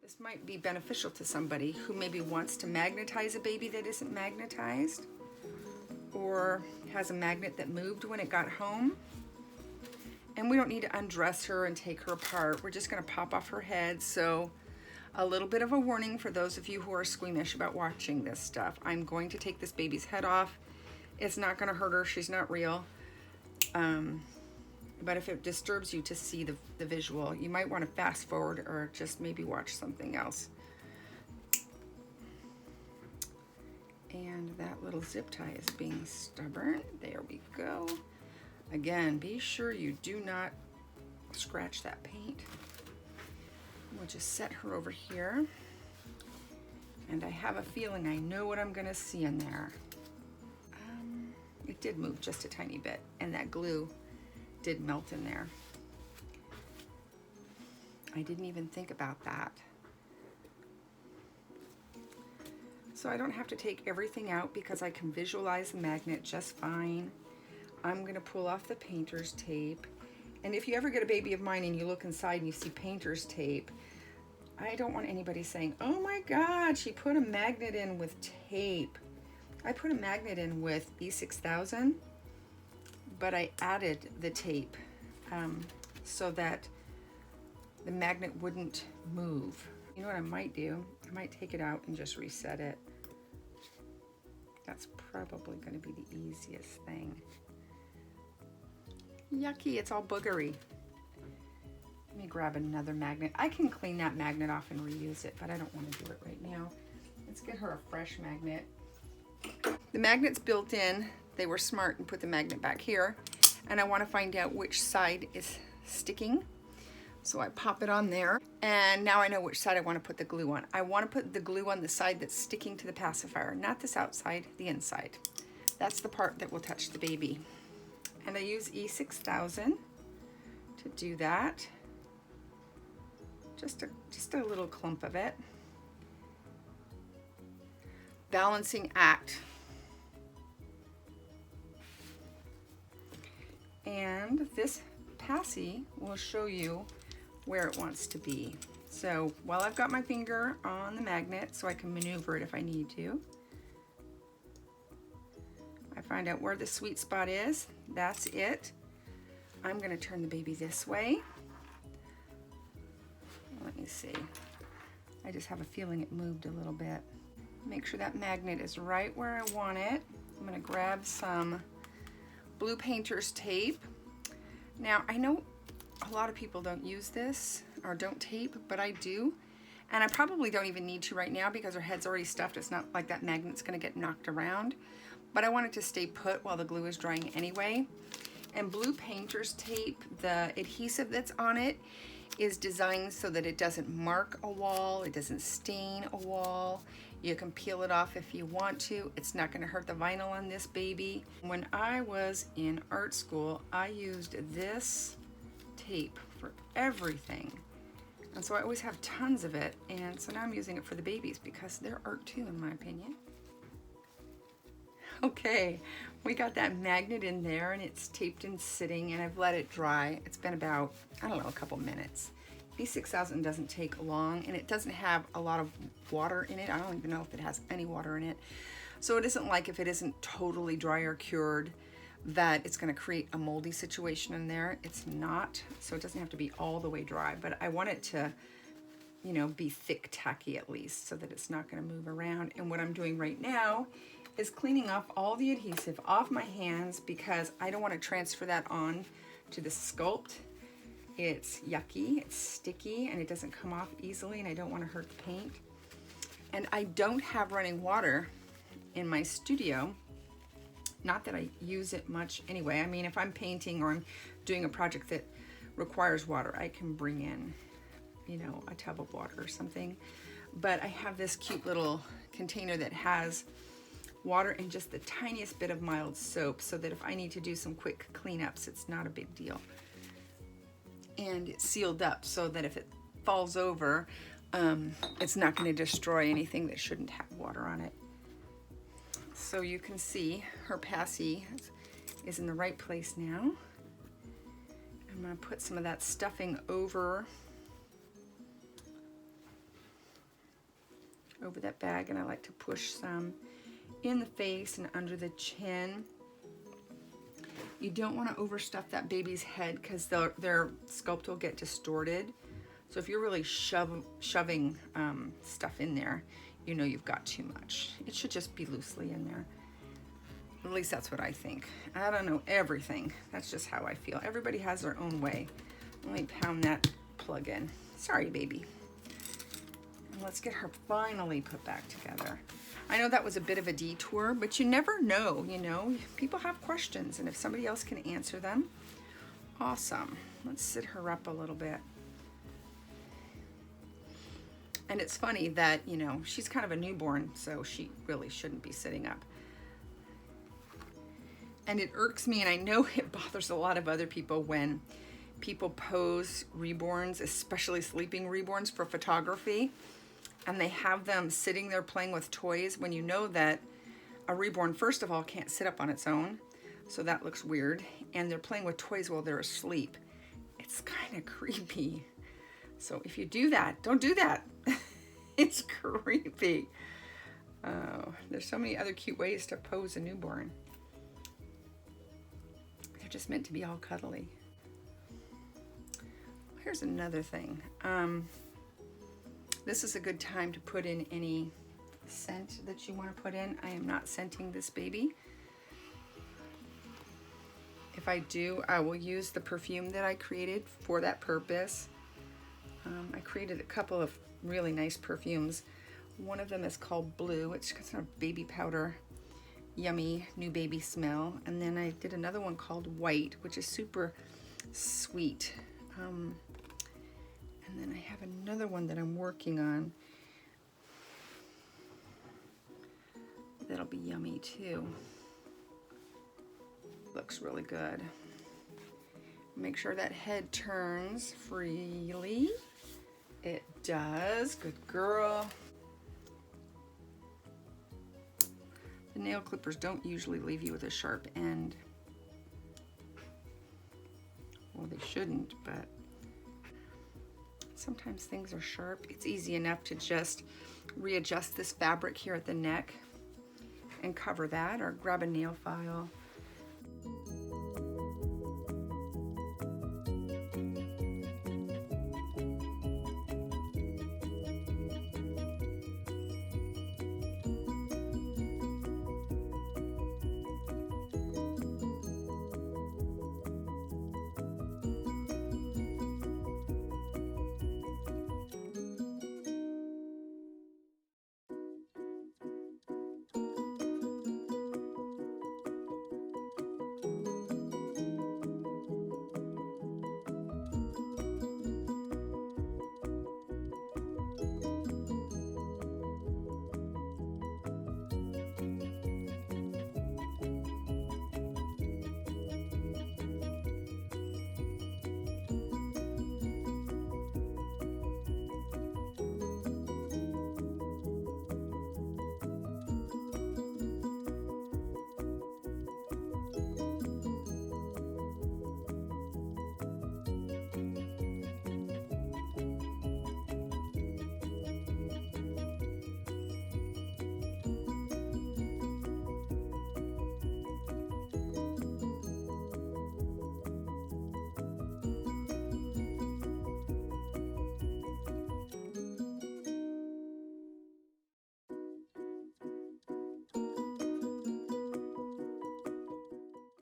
This might be beneficial to somebody who maybe wants to magnetize a baby that isn't magnetized, or has a magnet that moved when it got home. And we don't need to undress her and take her apart. We're just gonna pop off her head. So a little bit of a warning for those of you who are squeamish about watching this stuff. I'm going to take this baby's head off. It's not gonna hurt her, she's not real. But if it disturbs you to see the visual, you might wanna fast forward or just maybe watch something else. And that little zip tie is being stubborn. There we go. Again, be sure you do not scratch that paint. We'll just set her over here. And I have a feeling I know what I'm gonna see in there. It did move just a tiny bit, and that glue did melt in there. I didn't even think about that. So I don't have to take everything out because I can visualize the magnet just fine. I'm gonna pull off the painter's tape. And if you ever get a baby of mine and you look inside and you see painter's tape, I don't want anybody saying, oh my God, she put a magnet in with tape. I put a magnet in with E6000, but I added the tape so that the magnet wouldn't move. You know what I might do? I might take it out and just reset it. That's probably going to be the easiest thing. Yucky, it's all boogery. Let me grab another magnet. I can clean that magnet off and reuse it, but I don't want to do it right now. Let's get her a fresh magnet. The magnet's built in. They were smart and put the magnet back here. And I want to find out which side is sticking. So I pop it on there. And now I know which side I want to put the glue on. I want to put the glue on the side that's sticking to the pacifier, not this outside, the inside. That's the part that will touch the baby. And I use E6000 to do that. Just a little clump of it. Balancing act. And this passy will show you where it wants to be. So while I've got my finger on the magnet so I can maneuver it if I need to, I find out where the sweet spot is. That's it. I'm gonna turn the baby this way. Let me see. I just have a feeling it moved a little bit. Make sure that magnet is right where I want it. I'm gonna grab some blue painter's tape. Now I know a lot of people don't use this or don't tape, but I do. And I probably don't even need to right now because her head's already stuffed. It's not like that magnet's gonna get knocked around. But I want it to stay put while the glue is drying anyway. And blue painter's tape, the adhesive that's on it is designed so that it doesn't mark a wall, it doesn't stain a wall. You can peel it off if you want to. It's not gonna hurt the vinyl on this baby. When I was in art school, I used this tape for everything. And so I always have tons of it. And so now I'm using it for the babies because they're art too, in my opinion. Okay, we got that magnet in there and it's taped and sitting and I've let it dry. It's been about, I don't know, a couple minutes. E6000 doesn't take long and it doesn't have a lot of water in it. I don't even know if it has any water in it. So it isn't like if it isn't totally dry or cured that it's gonna create a moldy situation in there. It's not, so it doesn't have to be all the way dry, but I want it to, you know, be thick, tacky at least so that it's not gonna move around. And what I'm doing right now is cleaning off all the adhesive off my hands because I don't want to transfer that on to the sculpt. It's yucky, it's sticky, and it doesn't come off easily, and I don't want to hurt the paint. And I don't have running water in my studio. Not that I use it much anyway. I mean, if I'm painting or I'm doing a project that requires water, I can bring in, you know, a tub of water or something. But I have this cute little container that has water and just the tiniest bit of mild soap so that if I need to do some quick cleanups, it's not a big deal. And it's sealed up so that if it falls over, it's not going to destroy anything that shouldn't have water on it. So you can see her passy is in the right place now. I'm going to put some of that stuffing over over that bag, and I like to push some in the face and under the chin. You don't want to overstuff that baby's head because their sculpt will get distorted. So if you're really shoving stuff in there, you know you've got too much. It should just be loosely in there. At least that's what I think. I don't know everything. That's just how I feel. Everybody has their own way. Let me pound that plug in. Sorry, baby. And let's get her finally put back together. I know that was a bit of a detour, but you never know, you know. People have questions, and if somebody else can answer them, awesome. Let's sit her up a little bit. And it's funny that, you know, she's kind of a newborn, so she really shouldn't be sitting up. And it irks me, and I know it bothers a lot of other people when people pose reborns, especially sleeping reborns, for photography, and they have them sitting there playing with toys when you know that a reborn, first of all, can't sit up on its own, so that looks weird, and they're playing with toys while they're asleep. It's kind of creepy. So if you do that, don't do that. It's creepy. Oh, there's so many other cute ways to pose a newborn. They're just meant to be all cuddly. Here's another thing. This is a good time to put in any scent that you want to put in. I am not scenting this baby. If I do, I will use the perfume that I created for that purpose. I created a couple of really nice perfumes. One of them is called Blue. It's kind of baby powder, yummy new baby smell. And then I did another one called White, which is super sweet. And then I have another one that I'm working on that'll be yummy too. Looks really good. Make sure that head turns freely. It does. Good girl. The nail clippers don't usually leave you with a sharp end. Well, they shouldn't, but sometimes things are sharp. It's easy enough to just readjust this fabric here at the neck and cover that, or grab a nail file